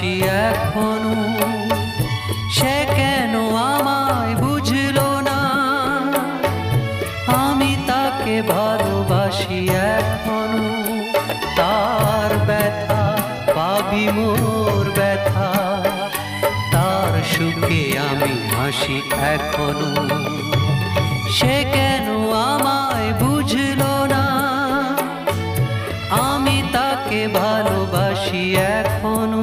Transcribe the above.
ভালোবাসি এখনো, সে কেন আমায় বুঝলো না, আমি তাকে ভালোবাসি এখনো। তার ব্যথা পাবি মোর ব্যথা, তার সুখে আমি হাসি এখনো, সে কেন আমায় বুঝলো না, আমি তাকে ভালোবাসি এখনো।